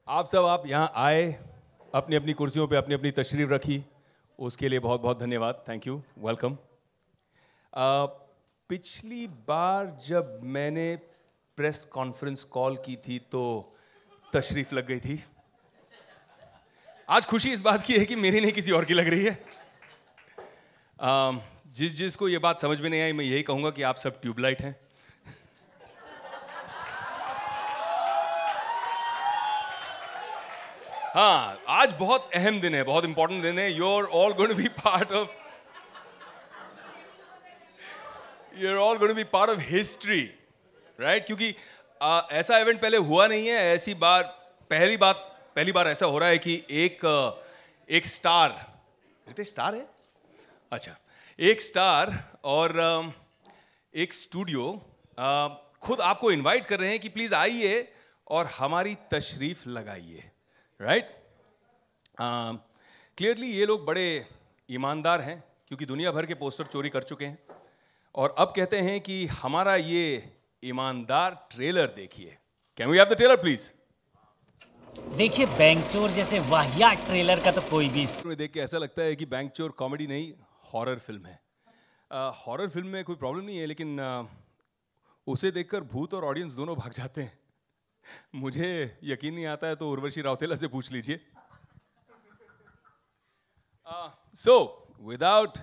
आप यहाँ आए, अपनी अपनी कुर्सियों पे अपनी अपनी तशरीफ रखी, उसके लिए बहुत बहुत धन्यवाद। Thank you, welcome. पिछली बार जब मैंने प्रेस कॉन्फ्रेंस कॉल की थी तो तशरीफ लग गई थी। आज खुशी इस बात की है कि मेरी नहीं किसी और की लग रही है। जिसको ये बात समझ में नहीं आई, मैं यही कहूंगा कि आप सब ट्यूबलाइट हैं। हाँ, आज बहुत अहम दिन है, बहुत इंपॉर्टेंट दिन है। You're all going to be part of history, right? क्योंकि ऐसा इवेंट पहले हुआ नहीं है। ऐसी बार पहली बार ऐसा हो रहा है कि एक स्टार, रितेश स्टार है? अच्छा, एक स्टार और एक स्टूडियो खुद आपको इनवाइट कर रहे हैं कि प्लीज आइए और हमारी तशरीफ लगाइए, राइट? क्लियरली ये लोग बड़े ईमानदार हैं क्योंकि दुनिया भर के पोस्टर चोरी कर चुके हैं और अब कहते हैं कि हमारा ये ईमानदार ट्रेलर देखिए। Can we have the trailer please? देखिए, बैंक चोर जैसे वाहियात ट्रेलर का तो कोई भी इसमें देख के ऐसा लगता है कि बैंक चोर कॉमेडी नहीं, हॉरर फिल्म है। हॉरर फिल्म में कोई प्रॉब्लम नहीं है, लेकिन उसे देखकर भूत और ऑडियंस दोनों भाग जाते हैं। मुझे यकीन नहीं आता है तो उर्वशी राउतेला से पूछ लीजिए। So, without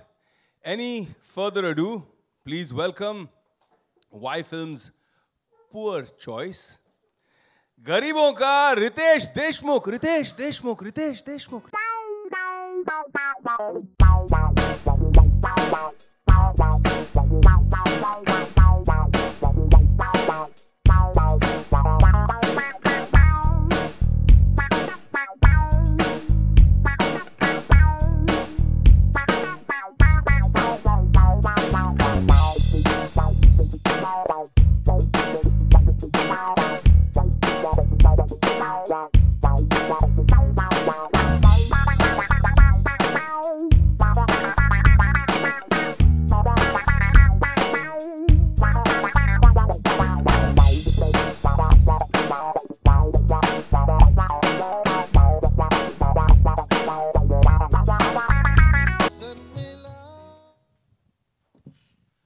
any further ado, please welcome Y Films Poor Choice, गरीबों का रितेश देशमुख। रितेश देशमुख, रितेश देशमुख।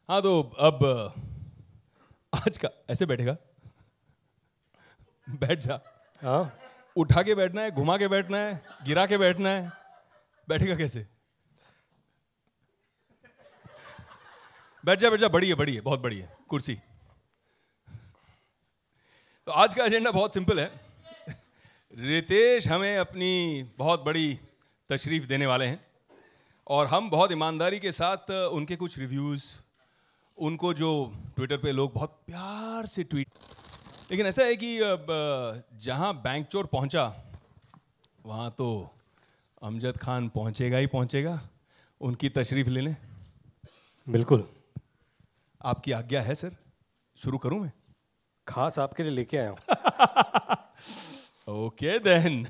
हाँ, तो अब आज का ऐसे बैठेगा, बैठ जा। हाँ, उठा के बैठना है, घुमा के बैठना है, गिरा के बैठना है, बैठेगा कैसे? बैठ जा, बड़ी है, बहुत बड़ी है कुर्सी। तो आज का एजेंडा बहुत सिंपल है। रितेश हमें अपनी बहुत बड़ी तशरीफ देने वाले हैं और हम बहुत ईमानदारी के साथ उनके कुछ रिव्यूज, उनको जो ट्विटर पे लोग बहुत प्यार से ट्वीट, लेकिन ऐसा है कि जहां बैंक चोर पहुंचा वहां तो अमजद खान पहुंचेगा ही पहुंचेगा। उनकी तशरीफ ले लें। बिल्कुल। आपकी आज्ञा है सर, शुरू करूं मैं? खास आपके लिए लेके आया हूं। Okay then.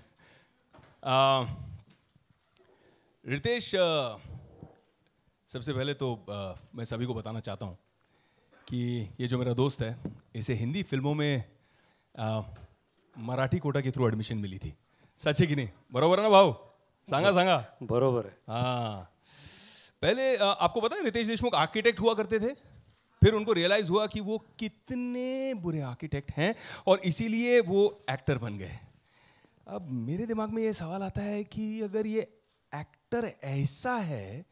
रितेश, सबसे पहले तो मैं सभी को बताना चाहता हूँ कि ये जो मेरा दोस्त है, इसे हिंदी फिल्मों में मराठी कोटा के थ्रू एडमिशन मिली थी। सच है कि नहीं? बरोबर है ना भाऊ? सांगा बरोबर है। हाँ, पहले आपको पता है रितेश देशमुख आर्किटेक्ट हुआ करते थे, फिर उनको रियलाइज हुआ कि वो कितने बुरे आर्किटेक्ट हैं और इसीलिए वो एक्टर बन गए। अब मेरे दिमाग में ये सवाल आता है कि अगर ये एक्टर ऐसा है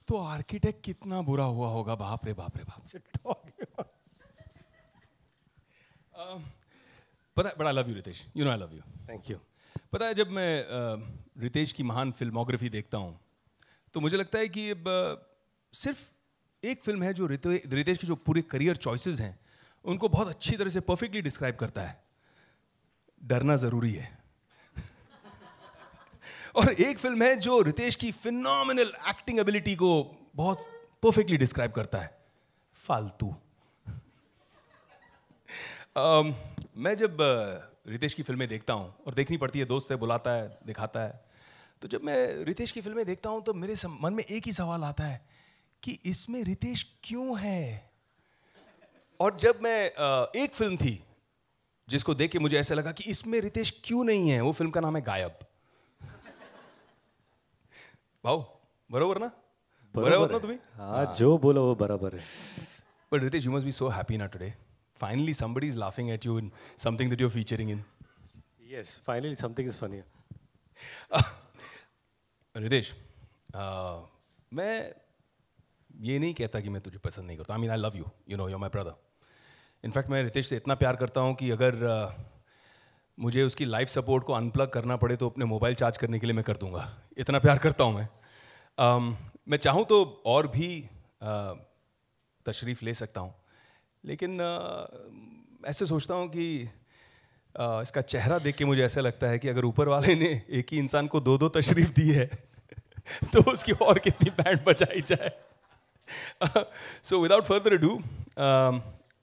तो आर्किटेक्ट कितना बुरा हुआ होगा। बाप रे बाप रे बाप। पता है, बड़ा I love you Ritesh, you know I love you. Thank you. पता है, जब मैं रितेश की महान फिल्मोग्राफी देखता हूँ तो मुझे लगता है कि सिर्फ एक फिल्म है जो रितेश की जो पूरे करियर चॉइसेस हैं उनको बहुत अच्छी तरह से परफेक्टली डिस्क्राइब करता है। डरना जरूरी है। और एक फिल्म है जो रितेश की फिनोमिनल एक्टिंग एबिलिटी को बहुत परफेक्टली डिस्क्राइब करता है। फालतू। मैं जब रितेश की फिल्में देखता हूं और देखनी पड़ती है, दोस्त है बुलाता है दिखाता है, तो जब मैं रितेश की फिल्में देखता हूं तो मेरे मन में एक ही सवाल आता है कि इसमें रितेश क्यों है। और जब मैं एक फिल्म थी जिसको देख के मुझे ऐसा लगा कि इसमें रितेश क्यों नहीं है। वो फिल्म का नाम है गायब। भाव बरोबर ना? बराबर ना तुम्हें? हाँ, जो बोलो वो बराबर है। But Ritesh, you must be so happy now today. Finally, somebody is laughing at you in something that you're featuring in. Yes, finally something is funny. Ritesh, मैं ये नहीं कहता कि मैं तुझे पसंद नहीं करता. I mean, I love you. You know, you're my brother. In fact, मैं रितेश से इतना प्यार करता हूँ कि अगर मुझे उसकी लाइफ सपोर्ट को अनप्लग करना पड़े तो अपने मोबाइल चार्ज करने के लिए मैं कर दूंगा. इतना प्यार करता हूँ मैं. मैं चाहूँ तो और भी तशरीफ़ ले सकता हूँ, लेकिन ऐसे सोचता हूँ कि इसका चेहरा देख के मुझे ऐसा लगता है कि अगर ऊपर वाले ने एक ही इंसान को दो तशरीफ़ दी है तो उसकी और कितनी बैंड बजाई जाए. So without further ado,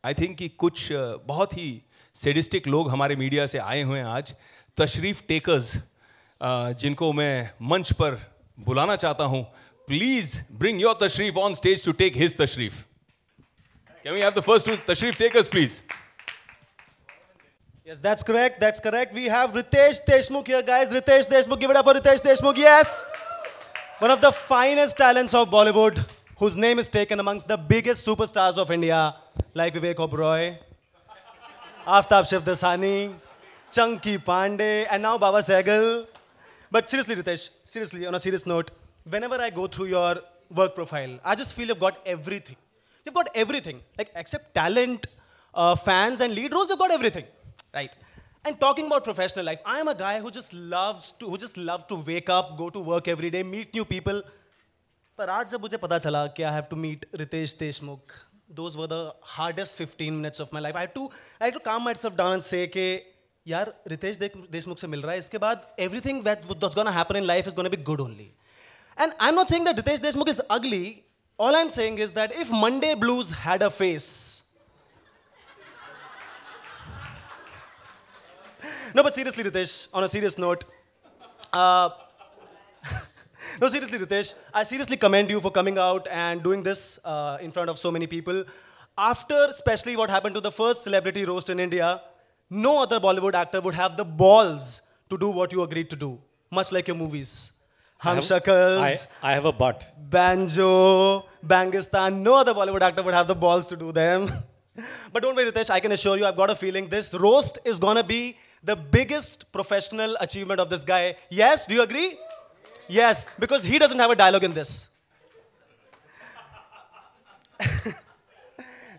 I think कि कुछ बहुत ही सेडिस्टिक लोग हमारे मीडिया से आए हुए हैं आज, तशरीफ़ टेकर्स, जिनको मैं मंच पर बुलाना चाहता हूँ. प्लीज़ ब्रिंग योर तशरीफ on stage to take his तशरीफ. Can we have the first two tashrif takers, please? Yes, that's correct. That's correct. We have Ritesh Deshmukh here, guys. Ritesh Deshmukh, give it up for Ritesh Deshmukh. Yes, one of the finest talents of Bollywood, whose name is taken amongst the biggest superstars of India, like Vivek Oberoi, Aftab Shivdasani, Chunky Pandey, and now Baba Sehgal. But seriously, Ritesh, seriously, on a serious note, whenever I go through your work profile, I just feel you've got everything. You've got everything, like except talent, fans, and lead roles. You've got everything, right? And talking about professional life, I am a guy who just loves to wake up, go to work every day, meet new people. But आज जब मुझे पता चला कि I have to meet Ritesh Deshmukh, those were the hardest 15 minutes of my life. I had to calm myself down and say कि यार Ritesh Deshmukh से मिल रहा है, इसके बाद everything that's gonna happen in life is gonna be good only. And I'm not saying that Ritesh Deshmukh is ugly. All I'm saying is that if Monday Blues had a face. No, but seriously, Ritesh, on a serious note, no, seriously, Ritesh, I seriously commend you for coming out and doing this in front of so many people. After especially what happened to the first celebrity roast in India, no other Bollywood actor would have the balls to do what you agreed to do, much like your movies. Hum Shakals, I have a but. Banjo, Bangistan, no other Bollywood actor would have the balls to do them. But don't worry, Ritesh, I can assure you, I've got a feeling this roast is gonna be the biggest professional achievement of this guy. Yes, do you agree? Yes, because he doesn't have a dialogue in this.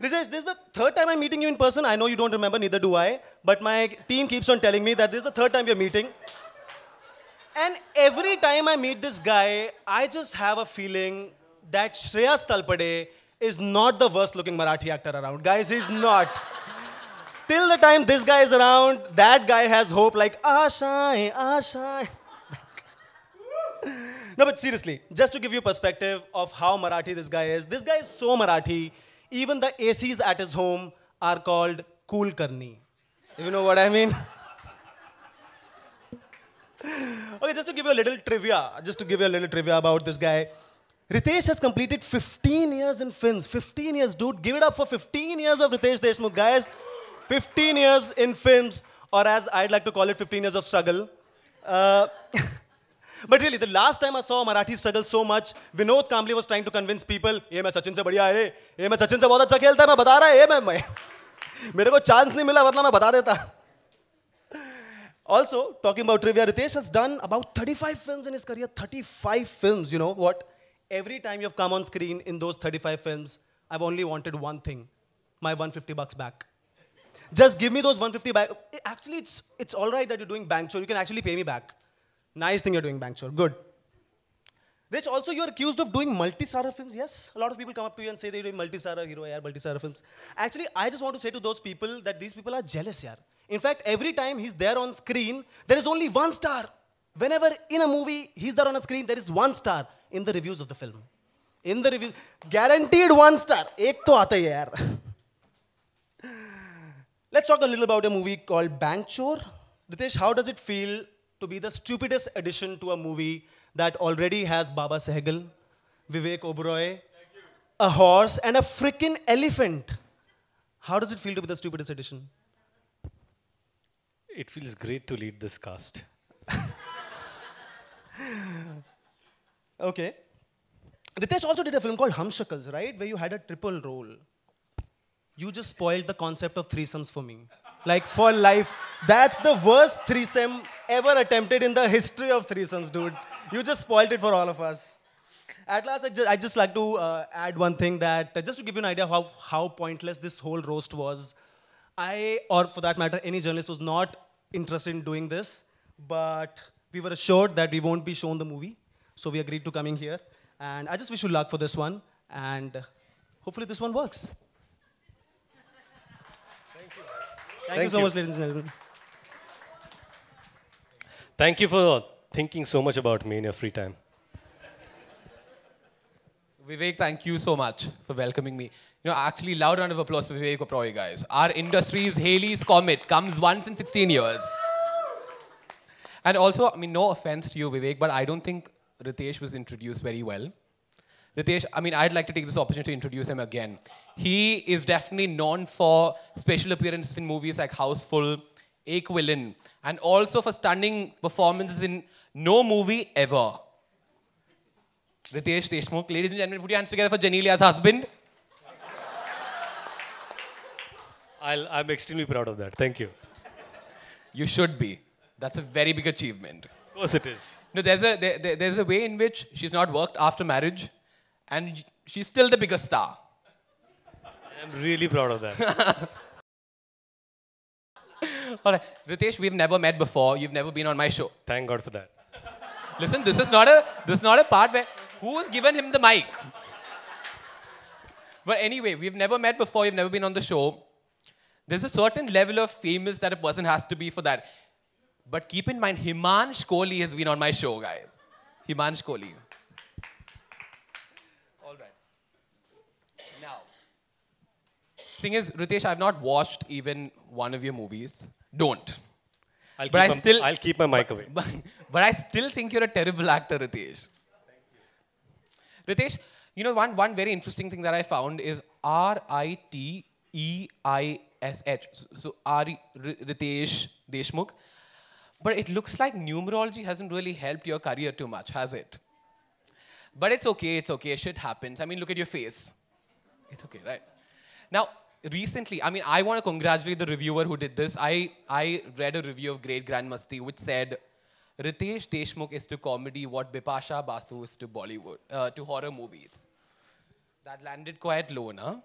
Ritesh, this is the third time I'm meeting you in person. I know you don't remember, neither do I. But my team keeps on telling me that this is the third time we're meeting. And every time I meet this guy, I just have a feeling that Shreyas Talpade is not the worst looking Marathi actor around. Guys, he's not. Till the time this guy is around, that guy has hope like, Aashaएं, Aashaएं. No, but seriously, just to give you perspective of how Marathi this guy is so Marathi, even the ACs at his home are called Cool Karni. If you know what I mean? Okay, just to give you a little trivia about this guy. Ritesh has completed 15 years in films. 15 years, dude. Give it up for 15 years of Ritesh Deshmukh, guys. 15 years in films, or as I'd like to call it, 15 years of struggle. But really, the last time I saw Marathi struggle so much, Vinod Kambli was trying to convince people, "ये मैं सचिन से बढ़िया है रे, ये मैं सचिन से बहुत अच्छा खेलता है, मैं बता रहा है, ये मैं मेरे को chance नहीं मिला वरना मैं बता देता." Also, talking about trivia, Ritesh has done about 35 films in his career. 35 films, you know what? Every time you've come on screen in those 35 films, I've only wanted one thing, my $150 back. Just give me those 150 back. Actually, it's all right that you're doing Bangchor. You can actually pay me back. Nice thing you're doing, Bangchor. Good. Rich, also you're accused of doing multi-starrer films, yes? A lot of people come up to you and say they're doing multi-starrer hero, yaar, multi-starrer films. Actually, I just want to say to those people that these people are jealous, yaar. In fact, every time he's there on screen, there is only one star. Whenever in a movie he's there on a screen, there is one star in the reviews of the film. In the reviews, guaranteed one star. Ek to aata hai yaar. Let's talk a little about a movie called Bangchor. Ritesh, how does it feel to be the stupidest addition to a movie that already has Baba Sehgal, Vivek Oberoi, a horse, and a freaking elephant? How does it feel to be the stupidest addition? It feels great to lead this cast. Okay. Ritesh also did a film called Hum Shakals, right? Where you had a triple role. You just spoiled the concept of threesomes for me. Like, for life. That's the worst threesome ever attempted in the history of threesomes, dude. You just spoiled it for all of us. At last, I just like to add one thing that, just to give you an idea of how pointless this whole roast was, I, or for that matter, any journalist was not interested in doing this, but we were assured that we won't be shown the movie, so we agreed to coming here. And I just wish you luck for this one, and hopefully this one works. Thank you so much, ladies and gentlemen. Thank you for thinking so much about me in your free time. Vivek, thank you so much for welcoming me. You know, actually, loud round of applause for Vivek Oberoi, guys. Our industry's Halley's Comet comes once in 16 years. And also, I mean, no offense to you, Vivek, but I don't think Ritesh was introduced very well. Ritesh, I mean, I'd like to take this opportunity to introduce him again. He is definitely known for special appearances in movies like Houseful, Ek Villain, and also for stunning performances in no movie ever. Ritesh Deshmukh, ladies and gentlemen, put your hands together for Janelia's husband. I'm extremely proud of that. Thank you. You should be. That's a very big achievement. Of course it is. No, there's a way in which she's not worked after marriage, and she's still the biggest star. I'm really proud of that. All right, Ritesh, we've never met before. You've never been on my show. Thank God for that. Listen, this is not a part where who's given him the mic. But anyway, we've never met before. You've never been on the show. There's a certain level of famous that a person has to be for that. But keep in mind, Himansh Kohli has been on my show, guys. Himansh Kohli. All right. Now, thing is, Ritesh, I've not watched even one of your movies. Don't. I'll keep my mic away. But I still think you're a terrible actor, Ritesh. Ritesh, you know, one very interesting thing that I found is Riteish. So Ritesh Deshmukh. But it looks like numerology hasn't really helped your career too much, has it? But it's okay, shit happens. I mean, look at your face. It's okay, right? Now, recently, I mean, I want to congratulate the reviewer who did this. I read a review of Great Grand Masti which said, Ritesh Deshmukh is to comedy what Bipasha Basu is to Bollywood, to horror movies. That landed quite low, na?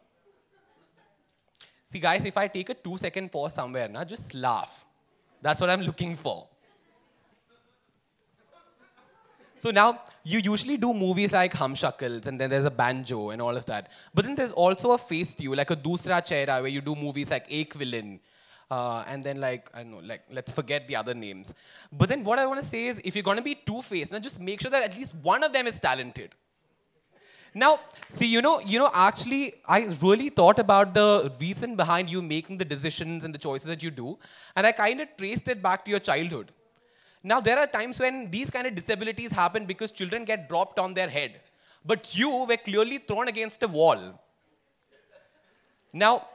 See, guys, if I take a 2-second pause somewhere, na, just laugh. That's what I'm looking for. So now, you usually do movies like Hum Shakals, and then there's a banjo and all of that. But then there's also a face to you, like a Dusra Chehra, where you do movies like Ek Villain. And then like, I don't know, like, let's forget the other names. But then what I want to say is, if you're going to be two-faced, then just make sure that at least one of them is talented. Now, see, you know, actually, I really thought about the reason behind you making the decisions and the choices that you do, and I kind of traced it back to your childhood. Now, there are times when these kind of disabilities happen because children get dropped on their head. But you were clearly thrown against a wall. Now,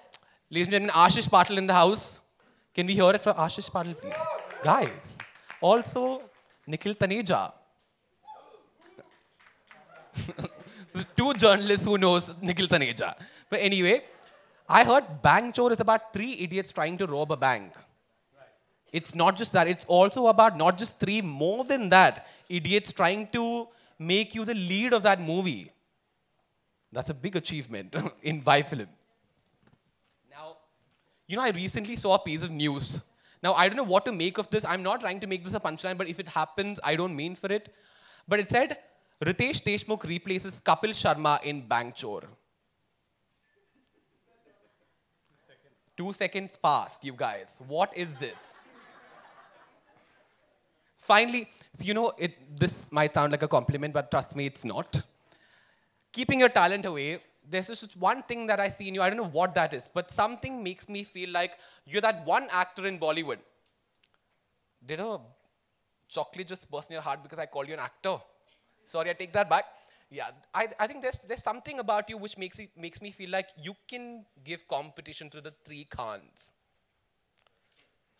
ladies and gentlemen, Ashish Patil in the house. Can we hear it from Ashish Patil, please? Guys. Also, Nikhil Taneja. Two journalists who knows Nikhil Taneja. But anyway, I heard Bank Chor is about 3 idiots trying to rob a bank. It's not just that. It's also about not just 3, more than that, idiots trying to make you the lead of that movie. That's a big achievement in Y-Film. Now, you know, I recently saw a piece of news. Now, I don't know what to make of this. I'm not trying to make this a punchline, but if it happens, I don't mean for it. But it said, Ritesh Deshmukh replaces Kapil Sharma in Bank Chor. 2 seconds passed, you guys. What is this? Finally, so you know, this might sound like a compliment, but trust me, it's not. Keeping your talent away, there's just one thing that I see in you. I don't know what that is, but something makes me feel like you're that one actor in Bollywood. Did a chocolate just burst in your heart because I called you an actor? Sorry, I take that back. Yeah, I think there's something about you which makes me feel like you can give competition to the 3 Khans.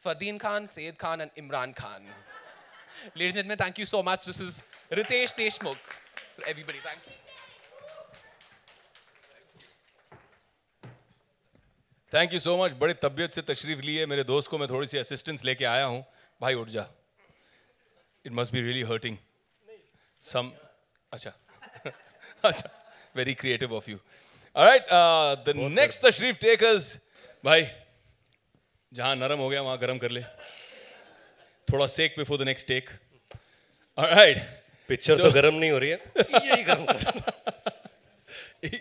Fardeen Khan, Sayed Khan, and Imran Khan. Ladies and gentlemen, thank you so much. This is Ritesh Deshmukh. Everybody, thank you. Thank you so much. बड़ी तबीयत से तशरीफ लिए मेरे दोस्त को मैं थोड़ी सी असिस्टेंस लेके आया हूँ. भाई उठ जा. It must be really hurting some. अच्छा अच्छा, very creative of you. Alright, the next तशरीफ टेकर्स. भाई जहाँ नरम हो गया वहाँ गरम कर ले. थोड़ा सेक before the next take. Alright, picture तो गरम नहीं हो रही है, यही गरम कर.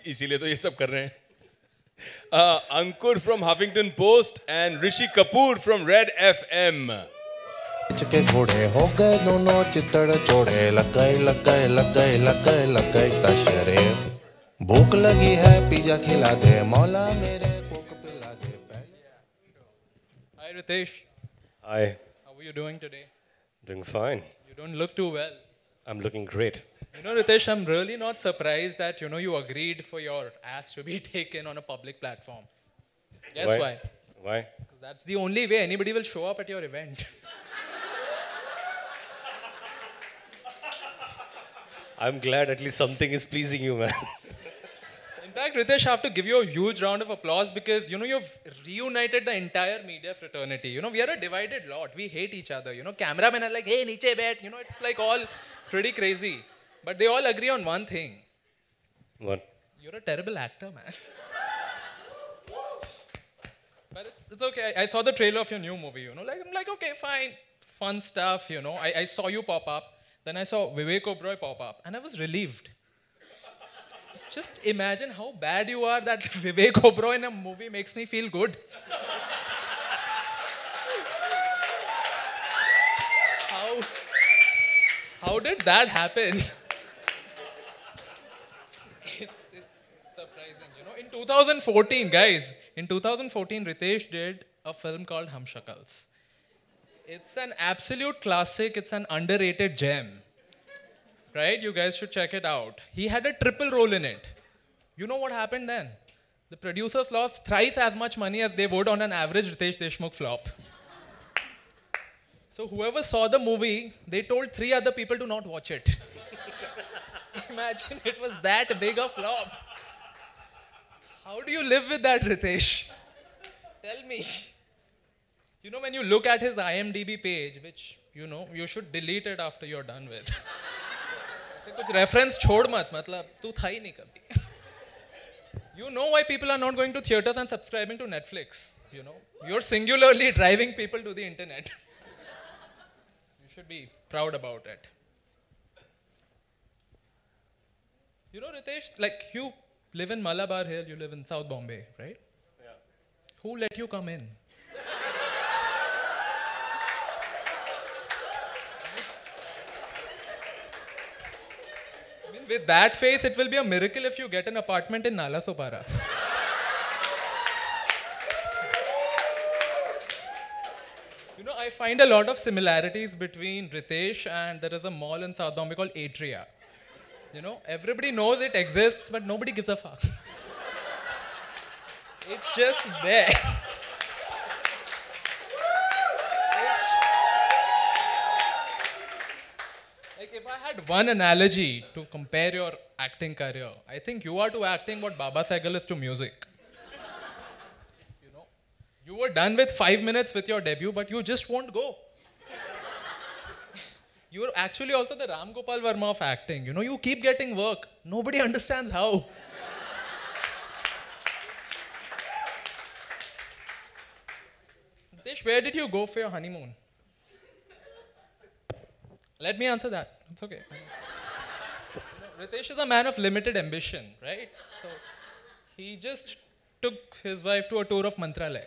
इसीलिए तो ये सब कर रहे हैं. Ankur from Huffington Post and Rishi Kapoor from Red FM. के घोड़े हो गए दोनों चितड़ चोड़े लग गए तशरे. भूख लगी है पिज़्ज़ा खिला दे मौला मेरे कोक पिला दे पहले. Hi Ritesh, Hi, how are you doing today? doing fine. You don't look too well. I'm looking great. You know Ritesh, I'm really not surprised that you agreed for your ass to be taken on a public platform. Guess why? Why? 'Cause that's the only way anybody will show up at your event. I'm glad at least something is pleasing you, man. In fact, Ritesh, I have to give you a huge round of applause because you've reunited the entire media fraternity. We are a divided lot. We hate each other. Cameramen are like, hey, niche bet. It's like all pretty crazy. But they all agree on one thing. What? You're a terrible actor, man. But it's okay. I saw the trailer of your new movie, I'm like, okay, fine. Fun stuff, I saw you pop up. Then I saw Vivek Oberoi pop up. And I was relieved. Just imagine how bad you are that Vivek Oberoi in a movie makes me feel good. How did that happen? It's surprising, In 2014, guys, Ritesh did a film called Hum Shakals. It's an absolute classic. It's an underrated gem. Right? You guys should check it out. He had a triple role in it. You know what happened then? The producers lost thrice as much money as they would on an average Ritesh Deshmukh flop. So whoever saw the movie, they told 3 other people to not watch it. Imagine it was that big a flop. How do you live with that, Ritesh? Tell me. When you look at his IMDb page, which, you should delete it after you're done with. कुछ reference छोड़ मत, मतलब तू था ही नहीं कभी. You know why people are not going to theaters and subscribing to Netflix, You're singularly driving people to the internet. You should be proud about it. Ritesh, like you live in Malabar Hill, you live in South Bombay, right? Yeah. Who let you come in? With that face, it will be a miracle if you get an apartment in Nalasopara. I find a lot of similarities between Ritesh and there is a mall in South Bombay called Atria. Everybody knows it exists, but nobody gives a fuck. It's just there. Like if I had one analogy to compare your acting career, I think you are to acting what Baba Sehgal is to music. You were done with 5 minutes with your debut, but you just won't go. You're actually also the Ram Gopal Verma of acting. You keep getting work. Nobody understands how. Ritesh, where did you go for your honeymoon? Let me answer that. It's okay. Ritesh is a man of limited ambition, right? So he just took his wife to a tour of Mantralaya.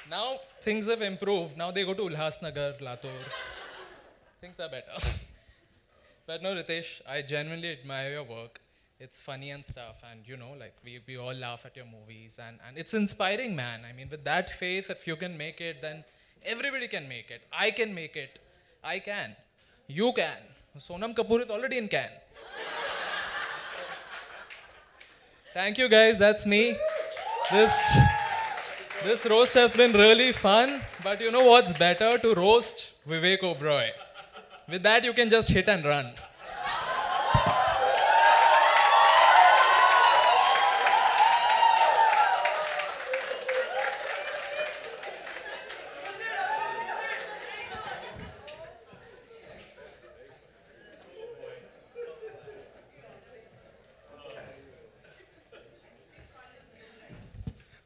Now things have improved. Now they go to Ulhasnagar, Latur. Things are better. But no, Ritesh, I genuinely admire your work. It's funny and stuff, and like we all laugh at your movies, and it's inspiring, man. I mean, with that face, if you can make it, then everybody can make it. I can make it. I can. You can. Sonam Kapoor is already in Cannes. Thank you, guys. That's me. This roast has been really fun, but you know what's better? To roast Vivek Oberoi. With that, you can just hit and run.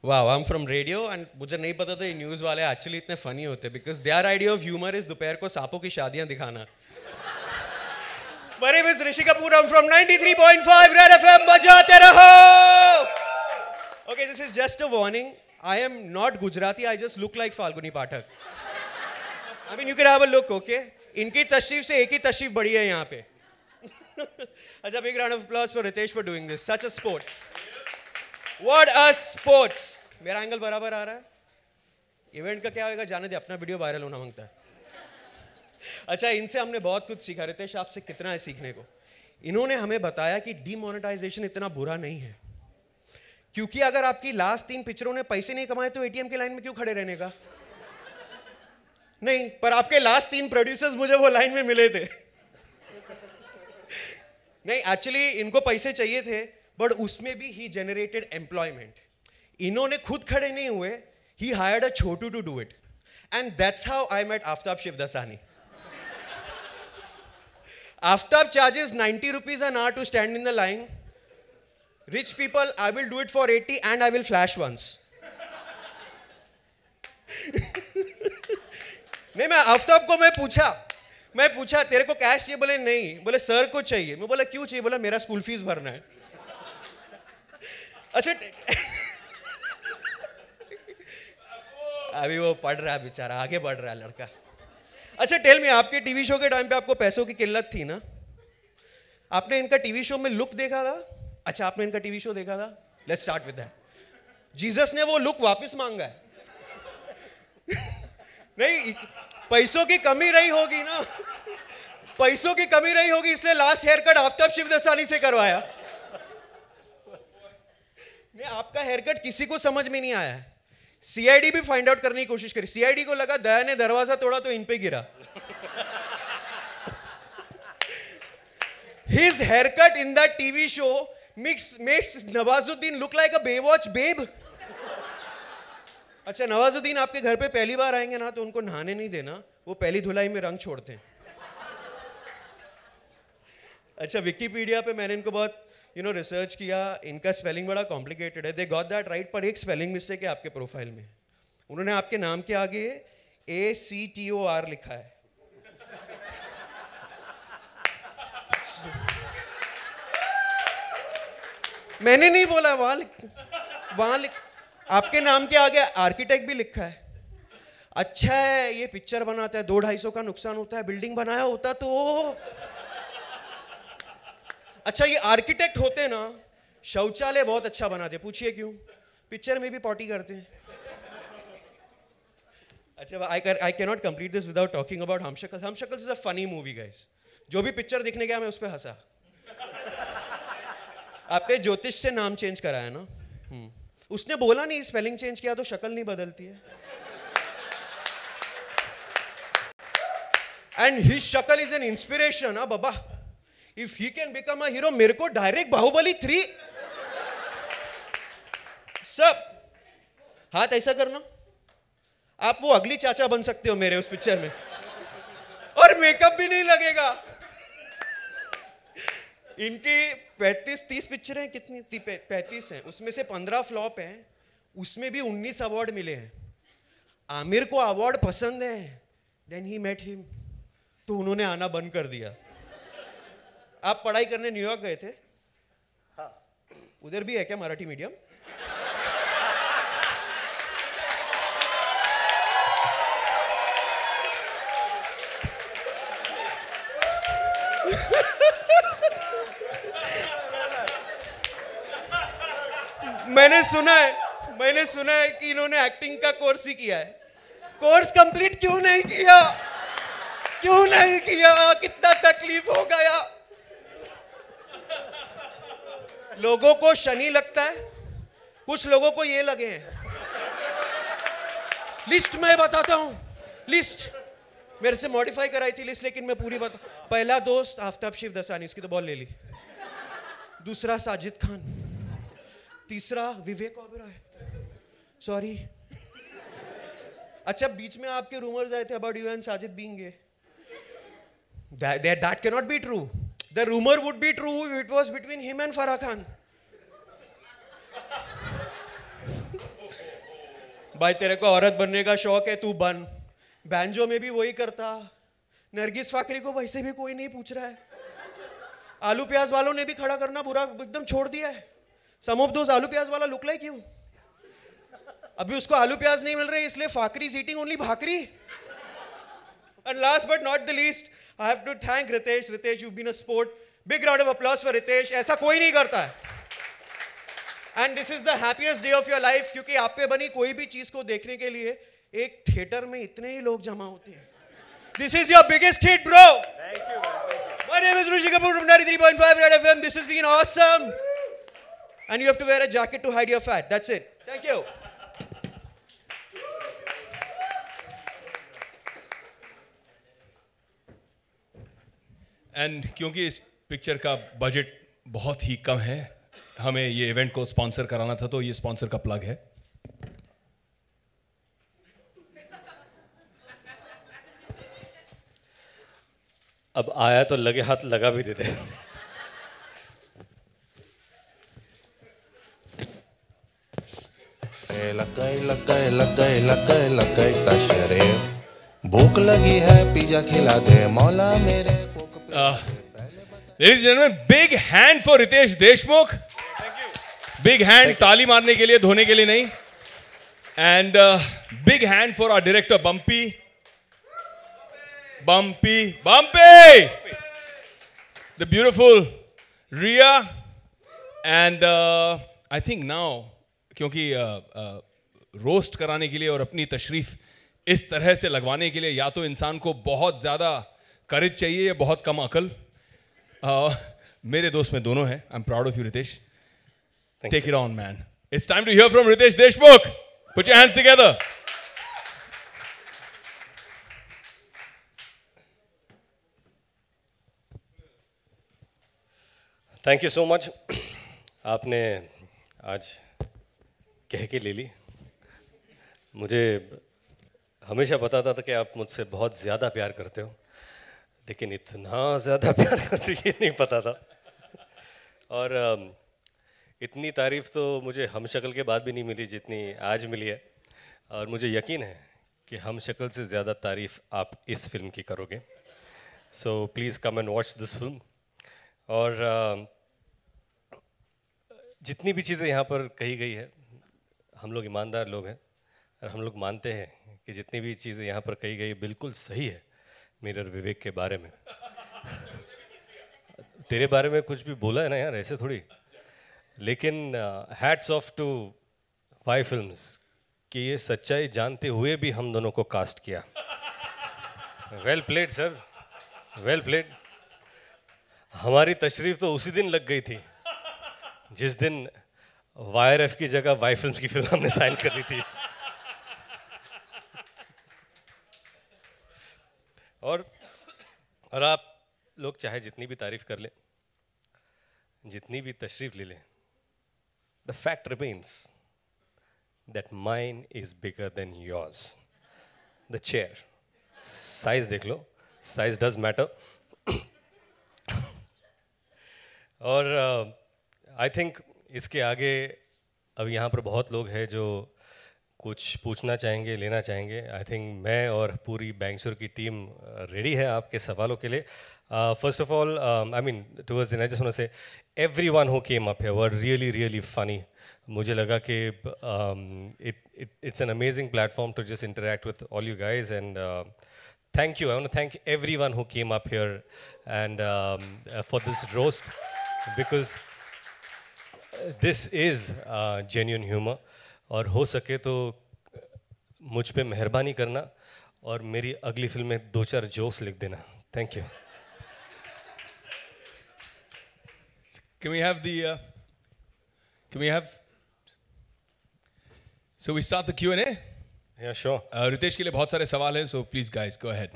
Wow, I'm from radio and मुझे नहीं पता था ये news वाले actually इतने funny होते because their idea of humor is दोपहर को सांपों की शादियां दिखाना. My name is Rishi Kapoor. I'm from 93.5 Red FM. बजाते रहो. Okay, this is just a warning. I am not Gujarati. I just look like Falguni Pathak. I mean, you can have a look, okay? इनकी तशरीफ से एक ही तशरीफ बड़ी है यहाँ पे. अच्छा, big round of applause for Ritesh for doing this. Such a sport. What a sport! मेरा एंगल बराबर आ रहा है. इवेंट का क्या होगा जाने दे, अपना वीडियो वायरल होना मांगता है. अच्छा, इनसे हमने बहुत कुछ सीखा. रितेश, आपसे कितना है सीखने को. इन्होंने हमें बताया कि डीमोनेटाइजेशन इतना बुरा नहीं है, क्योंकि अगर आपकी लास्ट 3 पिक्चरों ने पैसे नहीं कमाए तो एटीएम की लाइन में क्यों खड़े रहने का. नहीं, पर आपके लास्ट 3 प्रोड्यूसर्स मुझे वो लाइन में मिले थे. नहीं, एक्चुअली इनको पैसे चाहिए थे, बट उसमें भी ही जनरेटेड एम्प्लॉयमेंट. इन्होंने खुद खड़े नहीं हुए, ही हायर्ड अ छोटू to do it, and that's how I met Aftab Shivdasani. Aftab charges 90 rupees an hour to stand in the line. Rich people, I will do it for 80 and I will flash once. नहीं, मैं आफ्ताब को मैं पूछा तेरे को cash चाहिए? बोले नहीं. बोले सर को चाहिए. मैं बोला क्यों चाहिए? बोला मेरा स्कूल फीस भरना है. अच्छा, अभी वो पढ़ रहा है बेचारा, आगे बढ़ रहा है लड़का. अच्छा, टेल मी, आपके टीवी शो के टाइम पे आपको पैसों की किल्लत थी ना? आपने इनका टीवी शो में लुक देखा था? अच्छा, आपने इनका टीवी शो देखा था? Let's start with that. Jesus ने वो लुक वापस मांगा है. नहीं, पैसों की कमी रही होगी ना, पैसों की कमी रही होगी, इसलिए last hair cut Aftab Shivdasani से करवाया. नहीं, आपका हेयर कट किसी को समझ में नहीं आया है. सीआईडी भी फाइंड आउट करने की कोशिश करी. सीआईडी को लगा दया ने दरवाजा तोड़ा तो इन पे गिरा. His haircut in that TV show makes Nawazuddin look like a Baywatch babe. अच्छा, नवाजुद्दीन आपके घर पे पहली बार आएंगे ना तो उनको नहाने नहीं देना, वो पहली धुलाई में रंग छोड़ते हैं. अच्छा, विकिपीडिया पे मैंने इनको बहुत रिसर्च किया. इनका स्पेलिंग बड़ा कॉम्प्लिकेटेड है. दे गॉट दैट राइट, पर एक स्पेलिंग मिस्टेक है आपके प्रोफाइल में. उन्होंने आपके नाम के आगे ACTOR लिखा है. मैंने नहीं बोला, वहां लिख आपके नाम के आगे आर्किटेक्ट भी लिखा है. अच्छा है, ये पिक्चर बनाता है, 200-250 का नुकसान होता है. बिल्डिंग बनाया होता तो. अच्छा, ये आर्किटेक्ट होते ना, शौचालय बहुत अच्छा बनाते. पूछिए क्यों? पिक्चर में भी पॉटी करते हैं. अच्छा, I can not complete this without talking about हम शक्ल. हम शक्ल is a funny movie guys. जो भी पिक्चर देखने गया मैं उस पर हंसा. आपने ज्योतिष से नाम चेंज कराया ना? उसने बोला नहीं स्पेलिंग चेंज किया तो शक्ल नहीं बदलती है. एंड हिज शक्ल इज एन इंस्पिरेशन. हाँ बाबा, if he can become a hero, मेरे को डायरेक्ट बाहुबली 3. सब हाथ ऐसा करना, आप वो अगली चाचा बन सकते हो मेरे उस पिक्चर में, और मेकअप भी नहीं लगेगा. इनकी 35-30 पिक्चरें, कितनी 35 हैं, उसमें से 15 फ्लॉप हैं. उसमें भी 19 अवार्ड मिले हैं. आमिर को अवार्ड पसंद है, देन ही मेट हिम, तो उन्होंने आना बंद कर दिया. आप पढ़ाई करने न्यूयॉर्क गए थे? हाँ. उधर भी है क्या मराठी मीडियम? मैंने सुना है कि इन्होंने एक्टिंग का कोर्स भी किया है. कोर्स कंप्लीट क्यों नहीं किया? कितना तकलीफ हो गया. लोगों को शनि लगता है, कुछ लोगों को ये लगे हैं. लिस्ट मैं बताता हूँ, लिस्ट मेरे से मॉडिफाई कराई थी लिस्ट, लेकिन मैं पूरी बता। पहला दोस्त आफ्ताब शिव दसानी, उसकी तो बॉल ले ली। दूसरा साजिद खान, तीसरा विवेक ओबेरॉय, सॉरी। अच्छा, बीच में आपके रूमर्स आए थे about you and Sajid being gay. That cannot be true. The rumor would be true if it was between him and Farah Khan. भाई तेरे को औरत बनने का शौक है, तू बन। बैंजो में भी वही करता। नरगिस फाकरी को वैसे भी कोई नहीं पूछ रहा है। आलू प्याज वालों ने भी खड़ा करना बुरा एकदम छोड़ दिया है। Some of those आलू प्याज वाला look like you. अभी उसको आलू प्याज नहीं मिल रहे, इसलिए Fakhri is eating only bhakri. And last but not the least, I have to thank Ritesh. Ritesh, you've been a sport. Big round of applause for Ritesh. ऐसा कोई नहीं करता है. And this is the happiest day of your life, क्योंकि आप पे बनी कोई भी चीज को देखने के लिए एक थिएटर में इतने ही लोग जमा होते हैं. This is your biggest hit, bro. Thank you. My name is Rishi Kapoor from 93.5 Red FM. This has been awesome. And you have to wear a jacket to hide your fat. That's it. Thank you. And क्योंकि इस picture का budget बहुत ही कम है, हमें ये event को sponsor कराना था, तो ये स्पॉन्सर का प्लग है. अब आया तो लगे हाथ लगा भी देते. लग तशरीफ भूख लगी है पिज्जा खिला दे मौला मेरे. Ladies and gentlemen, big hand for Ritesh Deshmukh. Thank you. Big hand, ताली मारने के लिए, धोने के लिए नहीं. And big hand for our director Bumpy. The beautiful Ria. And I think now, क्योंकि रोस्ट कराने के लिए और अपनी तशरीफ इस तरह से लगवाने के लिए या तो इंसान को बहुत ज़्यादा करेज चाहिए या बहुत कम अकल. मेरे दोस्त में दोनों हैं. I am proud of you Ritesh. Take it on man. It's time to hear from Ritesh Deshmukh. Put your hands together. Thank you so much. आपने आज कह के ले ली. मुझे हमेशा पता था कि आप मुझसे बहुत ज़्यादा प्यार करते हो, लेकिन इतना ज़्यादा प्यार करते ये नहीं पता था. और इतनी तारीफ़ तो मुझे हम शक्ल के बाद भी नहीं मिली जितनी आज मिली है. और मुझे यकीन है कि हम शक्ल से ज़्यादा तारीफ़ आप इस फिल्म की करोगे. So please come and watch this film. और जितनी भी चीज़ें यहाँ पर कही गई है, हम लोग ईमानदार लोग हैं और हम लोग मानते हैं कि जितनी भी चीज़ें यहाँ पर कही गई बिल्कुल सही है. मिरर विवेक के बारे में, तेरे बारे में कुछ भी बोला है ना यार, ऐसे थोड़ी. लेकिन hats off to Y films कि ये सच्चाई जानते हुए भी हम दोनों को कास्ट किया. Well played sir, well played. हमारी तशरीफ तो उसी दिन लग गई थी जिस दिन YRF की जगह वाई फिल्म्स की फिल्म हमने साइन कर ली थी. और आप लोग चाहे जितनी भी तारीफ कर ले, जितनी भी तशरीफ ले लें, the fact remains that mine is bigger than yours. The chair size देख लो, साइज डज मैटर. और आई थिंक इसके आगे अब यहाँ पर बहुत लोग हैं जो कुछ पूछना चाहेंगे, लेना चाहेंगे. आई थिंक मैं और पूरी बैंगशोर की टीम रेडी है आपके सवालों के लिए. First of all, I mean towards the end, I just want to say everyone who came up here were really really funny. मुझे लगा कि it's an amazing platform to just interact with all you guys. And thank you. I want to thank everyone who came up here and for this roast, because this is genuine humor. और हो सके तो मुझ पे मेहरबानी करना और मेरी अगली फिल्म में 2-4 जोक्स लिख देना. Thank you. Can we have the so we start the Q&A? Yeah, sure. Ritesh के लिए बहुत सारे सवाल हैं, so please guys go ahead.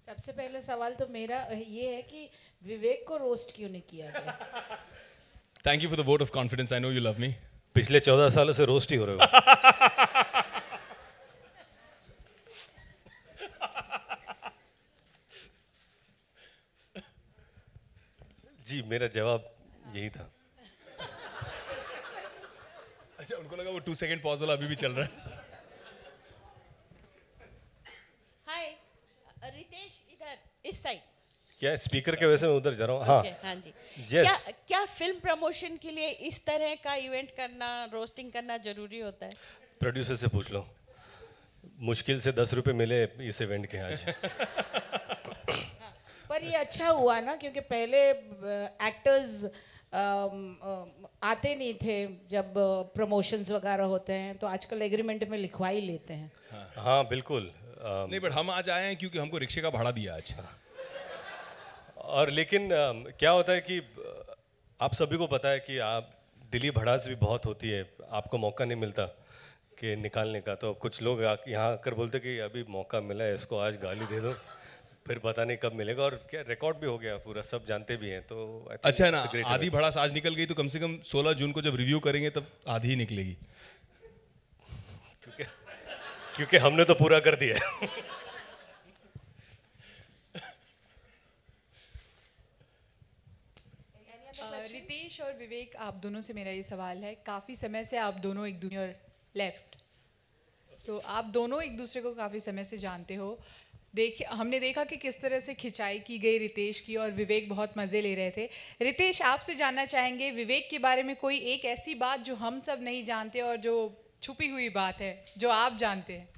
सबसे पहले सवाल तो मेरा ये है कि विवेक को रोस्ट क्यों नहीं किया गया? Thank you for the vote of confidence. I know you love me. पिछले 14 सालों से रोस्ट ही हो रहे हो. जी मेरा जवाब यही था. अच्छा, उनको लगा वो 2 सेकंड पॉज वाला अभी भी चल रहा है. हाय रितेश, इधर इस साइड. क्या स्पीकर के वजह से मैं उधर जा रहा हूँ. हाँ. हाँ जी. Yes. क्या फिल्म प्रमोशन के लिए इस तरह का इवेंट करना, रोस्टिंग करना जरूरी होता है? प्रोड्यूसर से पूछ लो. मुश्किल से 10 रुपए मिले इस इवेंट के आज. पर ये अच्छा हुआ ना, क्योंकि पहले एक्टर्स आते नहीं थे जब प्रमोशंस वगैरह होते हैं, तो आजकल एग्रीमेंट में लिखवा ही लेते हैं. हाँ बिल्कुल. नहीं, बट हम आज आए हैं क्योंकि हमको रिक्शे का भाड़ा दिया आज. और लेकिन क्या होता है कि आप सभी को पता है कि आप दिली भड़ास भी बहुत होती है, आपको मौका नहीं मिलता कि निकालने का. तो कुछ लोग यहाँ आकर बोलते कि अभी मौका मिला है, इसको आज गाली दे दो, फिर पता नहीं कब मिलेगा. और क्या रिकॉर्ड भी हो गया पूरा, सब जानते भी हैं. तो अच्छा है ना, आधी भड़ास आज निकल गई तो कम से कम 16 जून को जब रिव्यू करेंगे तब आधी ही निकलेगी. क्योंकि हमने तो पूरा कर दिया है. रितेश और विवेक, आप दोनों से मेरा ये सवाल है. काफ़ी समय से आप दोनों एक दूसरे लेफ्ट, सो आप दोनों एक दूसरे को काफ़ी समय से जानते हो. हमने देखा कि किस तरह से खिंचाई की गई रितेश की, और विवेक बहुत मज़े ले रहे थे. रितेश, आपसे जानना चाहेंगे विवेक के बारे में कोई एक ऐसी बात जो हम सब नहीं जानते और जो छुपी हुई बात है जो आप जानते हैं.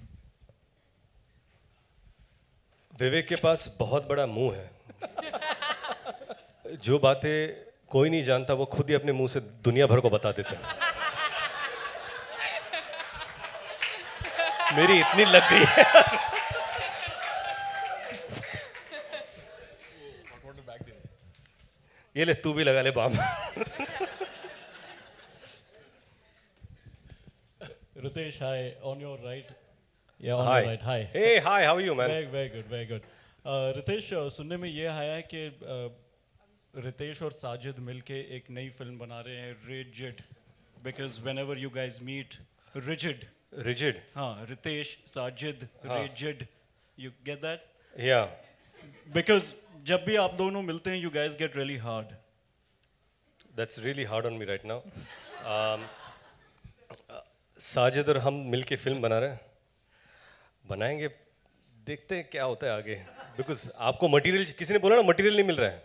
विवेक के पास बहुत बड़ा मुंह है. जो बातें कोई नहीं जानता वो खुद ही अपने मुंह से दुनिया भर को बता देते हैं. मेरी इतनी लग गई है. ये ले, तू भी लगा ले balm. Ritesh, hi. On your right. Yeah, on Hi. your right. Hi. Hey, hi. How are you, man? Very good, very good. Ritesh, सुनने में ये आया है कि रितेश और साजिद मिलके एक नई फिल्म बना रहे हैं, Rigid. Because whenever you guys meet, Rigid. Rigid. हाँ, Ritesh, Sajid, Rigid. You get that? Yeah. Because जब भी आप दोनों मिलते हैं, you guys get really hard. That's really hard on me right now. Sajid और हम मिलके फिल्म बना रहे हैं, बनाएंगे, देखते हैं क्या होता है आगे. Because आपको मटेरियल, किसी ने बोला ना मटेरियल नहीं मिल रहा है.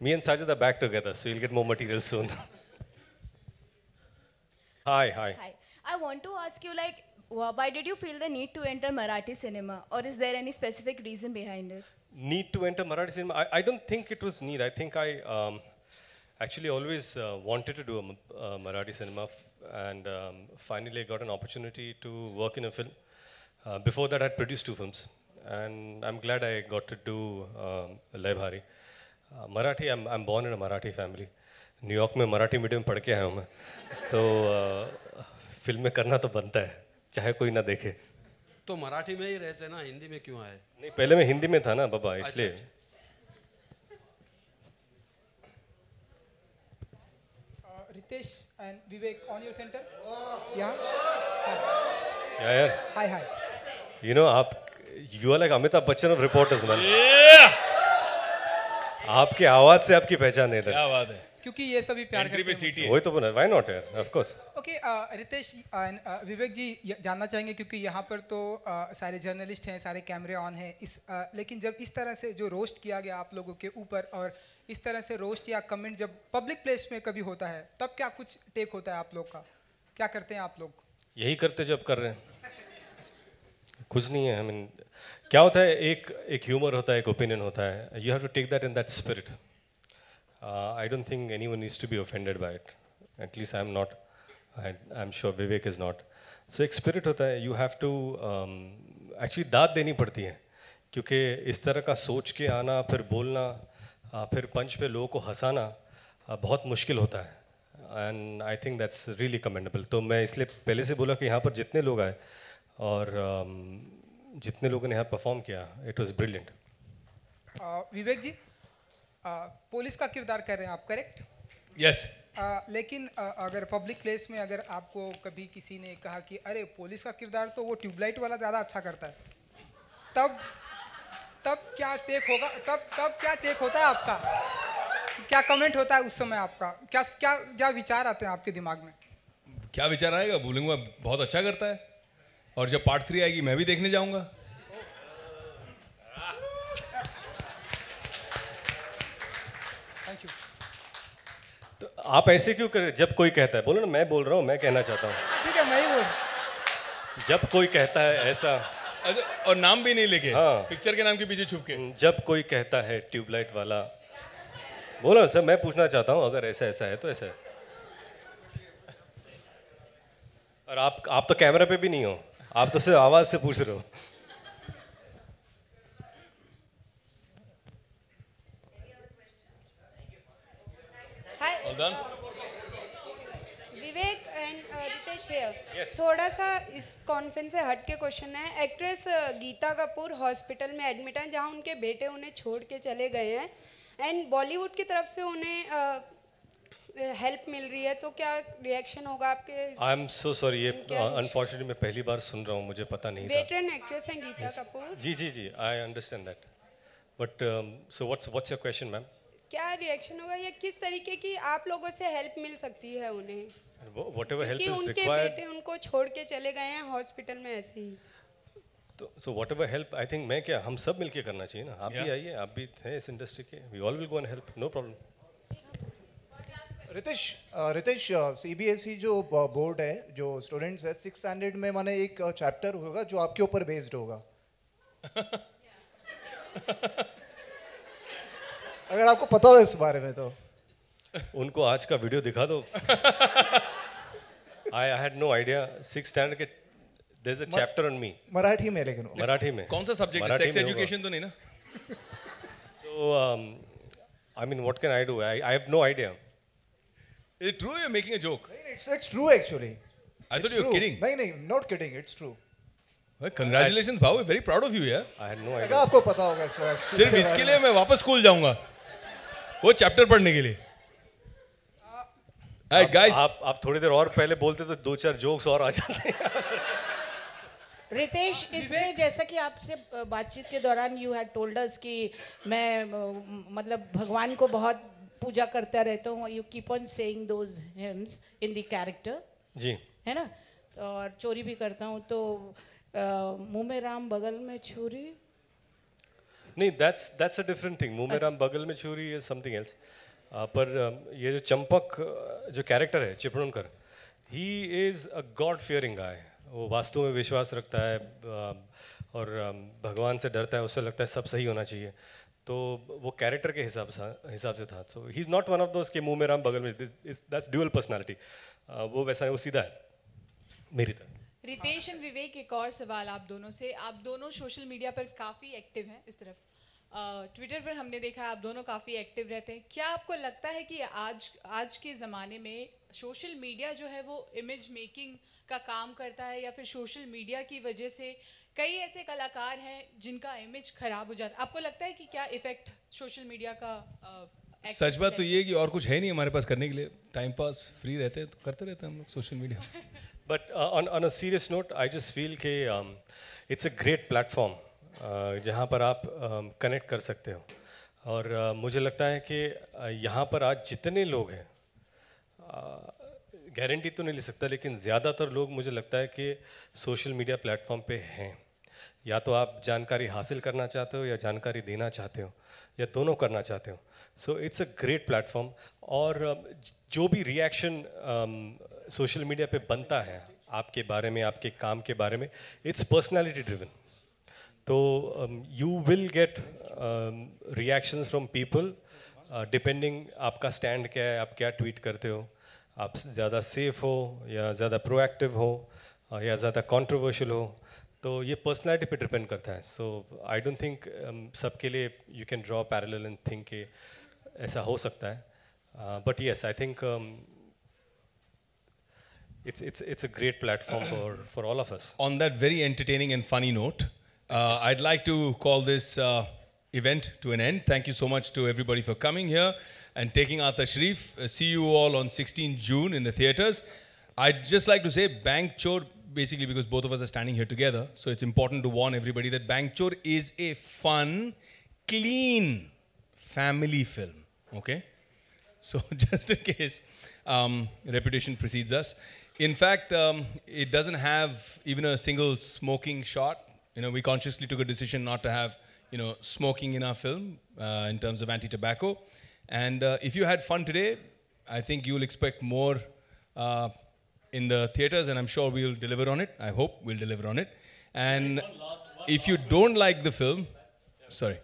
Me and Sajid are back together, so you'll get more material soon. Hi. Hi. I want to ask you, like, why did you feel the need to enter Marathi cinema, or is there any specific reason behind it? Need to enter Marathi cinema? I don't think it was need. I think I actually always wanted to do a Marathi cinema, and finally I got an opportunity to work in a film. Before that, I had produced 2 films, and I'm glad I got to do Lay Bhari. Marathi, I'm born in a Marathi family. New York में Marathi medium पढ़ के आया हूँ मैं, तो फिल्में करना तो बनता है, चाहे कोई ना देखे. तो मराठी में ही रहते ना, हिंदी में क्यों आए? नहीं, पहले मैं हिंदी में था ना बाबा, इसलिए. Ritesh and Vivek on your center. Yeah. Yeah, यार. Hi. You know, you are like Amitabh Bachchan of reporters, man. आपकी आवाज से आपकी पहचान है इधर. क्या बात है. क्योंकि ये सभी प्यार करते हैं. वही तो बोला. Why not, यार? Of course. Okay, Ritesh and विवेक जी जानना चाहेंगे, क्योंकि यहाँ पर तो सारे जर्नलिस्ट हैं, सारे कैमरे ऑन हैं, लेकिन जब इस तरह से जो रोस्ट किया गया आप लोगों के ऊपर, और इस तरह से रोस्ट या कमेंट जब पब्लिक प्लेस में कभी होता है, तब क्या कुछ टेक होता है आप लोग का? क्या करते हैं आप लोग? यही करते जो अब कर रहे हैं, कुछ नहीं है. I mean, क्या होता है, एक ह्यूमर होता है, एक ओपिनियन होता है. You have to take that in that spirit. I don't think anyone needs to be offended by it. At least I'm not. I'm sure Vivek is not. So एक spirit होता है. You have to actually दाद देनी पड़ती है, क्योंकि इस तरह का सोच के आना, फिर बोलना, फिर पंच पे लोगों को हंसाना बहुत मुश्किल होता है. And I think that's really commendable. तो मैं इसलिए पहले से बोला कि यहाँ पर जितने लोग आए और जितने लोगों ने यहाँ परफॉर्म किया, it was brilliant. Vivek ji, police का किरदार कर रहे हैं आप, करेक्ट? यस. लेकिन अगर पब्लिक प्लेस में अगर आपको कभी किसी ने कहा कि अरे पुलिस का किरदार तो वो ट्यूबलाइट वाला ज़्यादा अच्छा करता है, तब क्या टेक होगा? तब क्या टेक होता है आपका? क्या कमेंट होता है उस समय आपका? क्या विचार आते हैं आपके दिमाग में? क्या विचार आएगा? बोलूँगा बहुत अच्छा करता है, और जब पार्ट 3 आएगी मैं भी देखने जाऊँगा. Thank you. तो आप ऐसे क्यों कर, जब कोई कहता है, बोलो ना, मैं बोल रहा हूँ, मैं कहना चाहता हूँ. ठीक है, मैं ही बोल. जब कोई कहता है ऐसा, और नाम भी नहीं लेके, हाँ, पिक्चर के नाम के पीछे छुप के, जब कोई कहता है ट्यूबलाइट वाला, बोलो सर, मैं पूछना चाहता हूँ, अगर ऐसा ऐसा है तो ऐसा है. और आप तो कैमरा पे भी नहीं हो, आप तो सिर्फ आवाज से पूछ रहे हो. Hi. Well done. Vivek and Ritesh here. Yes. थोड़ा सा इस कॉन्फ्रेंस से हट के क्वेश्चन है. एक्ट्रेस गीता कपूर हॉस्पिटल में एडमिट हैं जहां उनके बेटे उन्हें छोड़ के चले गए हैं, एंड बॉलीवुड की तरफ से उन्हें हेल्प मिल रही है, तो क्या रिएक्शन होगा आपके? आई एम सो सॉरी, ये अनफॉर्चुनेटली मैं पहली बार सुन रहा हूँ, मुझे पता नहीं था. वेटरन एक्ट्रेस हैं गीता कपूर. जी, I understand that. But so what's your question ma'am? क्या रिएक्शन होगा, या किस तरीके की आप लोगों से हेल्प मिल सकती है उन्हें? Whatever help क्योंकि is उनके required. बेटे उनको छोड़ के चले गए हैं हॉस्पिटल में ऐसे ही. तो so whatever help, I think मैं क्या, हम सब मिलके करना चाहिए ना. आप भी आइए, आप भी हैं इस इंडस्ट्री के. We all will go and help, no problem. Ritesh, CBSE जो बोर्ड है, जो स्टूडेंट्स है, 6th स्टैंडर्ड में माने एक चैप्टर होगा जो आपके ऊपर बेस्ड होगा. अगर आपको पता हो इस बारे में तो उनको आज का वीडियो दिखा दो. I had no idea. 6th standard के there's a chapter on me. Marathi में, लेकिन मराठी में कौन सा सब्जेक्ट है? सेक्स एजुकेशन तो नहीं ना? So I mean, what can I do? I have no idea. Is it true you're making a joke? It's true actually. I thought you were kidding. नहीं, not kidding. It's true. Well, congratulations भाऊ, very proud of you यार. I had no idea. आपको पता होगा इस बात. सिर्फ इसके लिए मैं वापस स्कूल जाऊंगा वो चैप्टर पढ़ने के लिए. Guys, आप थोड़ी देर और पहले बोलते तो 2-4 जोक्स और आ जाते हैं. रितेश, इसमें जैसा कि आपसे बातचीत के दौरान यू हैड टोल्ड अस कि मैं मतलब भगवान को बहुत पूजा करता रहता हूँ, you keep on saying those hymns in the character. जी, है ना? और चोरी भी करता हूँ, तो मुंह में राम बगल में छुरी. नहीं, that's a different thing. मुंह में राम बगल में छुरी is something else. पर ये जो चंपक जो कैरेक्टर है Chiplunkar, he is a god fearing guy. वो वास्तु में विश्वास रखता है और भगवान से डरता है, उससे लगता है सब सही होना चाहिए. तो वो कैरेक्टर के हिसाब से था. So he is not one of those के मुंह में राम बगल में. That's dual personality. वो वैसा है, वो सीधा है मेरी तरह. रितेश एंड विवेक, एक और सवाल आप दोनों से. आप दोनों सोशल मीडिया पर काफ़ी एक्टिव हैं. इस तरफ ट्विटर पर हमने देखा है आप दोनों काफ़ी एक्टिव रहते हैं. क्या आपको लगता है कि आज के ज़माने में सोशल मीडिया जो है वो इमेज मेकिंग का काम करता है, या फिर सोशल मीडिया की वजह से कई ऐसे कलाकार हैं जिनका इमेज खराब हो जाता है? आपको लगता है कि क्या इफेक्ट सोशल मीडिया का? सच बात तो ये है कि और कुछ है नहीं हमारे पास करने के लिए. टाइम पास फ्री रहते हैं तो करते रहते हैं हम लोग social media. But on a serious note, I just feel कि इट्स अ ग्रेट प्लेटफॉर्म जहाँ पर आप कनेक्ट कर सकते हो. और मुझे लगता है कि यहाँ पर आज जितने लोग हैं, गारंटी तो नहीं ले सकता, लेकिन ज़्यादातर लोग मुझे लगता है कि सोशल मीडिया प्लेटफॉर्म पे हैं. या तो आप जानकारी हासिल करना चाहते हो या जानकारी देना चाहते हो, या दोनों करना चाहते हो. So it's a great platform. और जो भी रिएक्शन सोशल मीडिया पे बनता है आपके बारे में, आपके काम के बारे में, इट्स पर्सनैलिटी ड्रिवन. तो you will get reactions from people depending आपका स्टैंड क्या है, आप क्या ट्वीट करते हो, आप ज़्यादा सेफ हो या ज़्यादा प्रोएक्टिव हो या ज़्यादा कंट्रोवर्शियल हो. तो ये पर्सनैलिटी पे डिपेंड करता है. सो आई डोंट थिंक सबके लिए you can draw parallel and think कि ऐसा हो सकता है. But yes, I think it's a great platform for all of us. On that very entertaining and funny note, I'd like to call this event to an end. Thank you so much to everybody for coming here and taking our tashrif. See you all on 16 June in the theatres. I'd just like to say Bank Chor, basically because both of us are standing here together, so it's important to warn everybody that Bank Chor is a fun, clean family film. Okay? So just in case reputation precedes us. In fact, it doesn't have even a single smoking shot. You know, we consciously took a decision not to have, you know, smoking in our film in terms of anti-tobacco. And if you had fun today, I think you'll expect more in the theatres, and I'm sure we'll deliver on it. I hope we'll deliver on it. And if you don't like the film, sorry.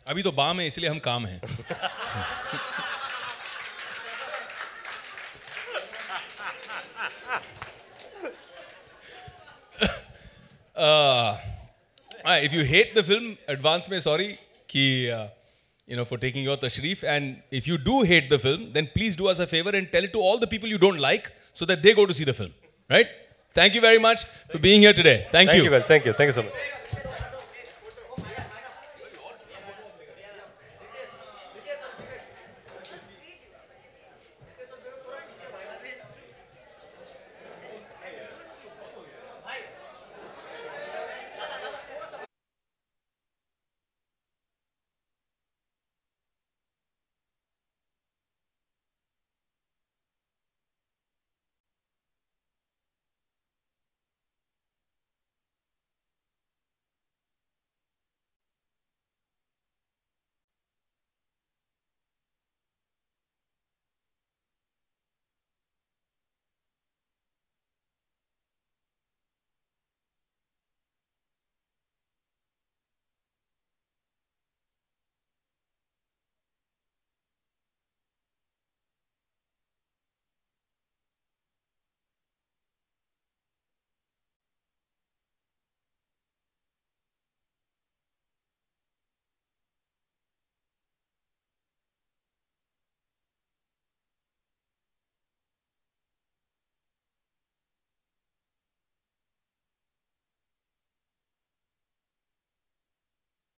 अभी तो balm है इसलिए हम काम हैं. If you hate the film, advance में sorry कि you know, for taking your tashrif, and if you do hate the film, then please do us a favor and tell it to all the people you don't like so that they go to see the film, right? Thank you very much for being here today. Thank you. Thank you guys. Thank you so much.